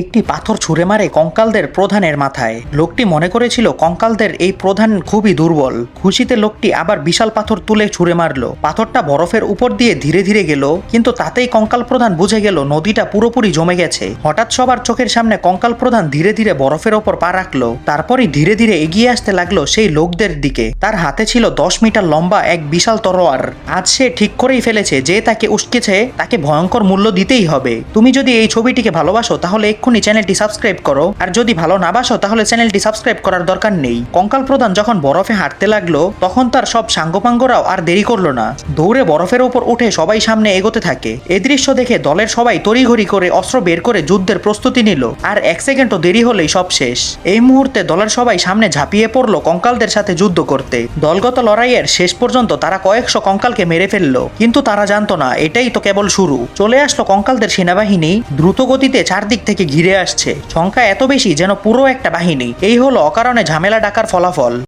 একটি পাথর ছুঁড়ে মারে কঙ্কালদের প্রধানের মাথায়। লোকটি মনে করেছিল কঙ্কালদের এই প্রধান খুবই দুর্বল। খুশিতে লোকটি আবার বিশাল পাথর তুলে ছুঁড়ে মারল। পাথরটা বরফের উপর দিয়ে ধীরে ধীরে গেল, কিন্তু তাতেই কঙ্কাল প্রধান বুঝে গেল নদীটা পুরোপুরি জমে গেছে। হঠাৎ সবার চোখের সামনে কঙ্কাল প্রধান ধীরে ধীরে বরফের ওপর পা রাখলো। তারপরই ধীরে ধীরে এগিয়ে আসতে লাগলো সেই লোকদের দিকে। তার হাতে ছিল 10 মিটার লম্বা এক বিশাল তরোয়ার। আজ সে ঠিক করেই ফেলেছে যে তাকে উস্কেছে তাকে ভয়ঙ্কর মূল্য দিতেই হবে। তুমি যদি এই ছবিটিকে ভালোবাসো তাহলে এক্ষুনি চ্যানেলটি সাবস্ক্রাইব করো, আর যদি ভালো না বাসো তাহলে চ্যানেলটি সাবস্ক্রাইব করার দরকার নেই। কঙ্কাল প্রধান যখন বরফে হাঁটতে লাগলো তখন তার সব সাঙ্গপাঙ্গরাও আর দেরি করলো না, দৌড়ে বরফের উপর উঠে সবাই সামনে এগোতে থাকে। এই দৃশ্য দেখে দলের সবাই তড়িঘড়ি করে অস্ত্র বের করে যুদ্ধের প্রস্তুতি নিল, আর 1 সেকেন্ডও দেরি হলেই সব শেষ। এই মুহূর্তে দলের সবাই সামনে ঝাঁপিয়ে পড়লো কঙ্কালদের সাথে যুদ্ধ করতে। দলগত লড়াইয়ের শেষ পর্যন্ত তারা কয়েকশো কঙ্কালকে মেরে ফেললো, কিন্তু তারা জানতো না এটাই তো কেবল শুরু। চলে আসলো কঙ্কালদের সেনাবাহিনী, দ্রুত গতিতে চারদিক থেকে ঘিরে আসছে। সংখ্যা এত বেশি যেন পুরো একটা বাহিনী। এই হলো অকারণে ঝামেলা ডাকার ফলাফল।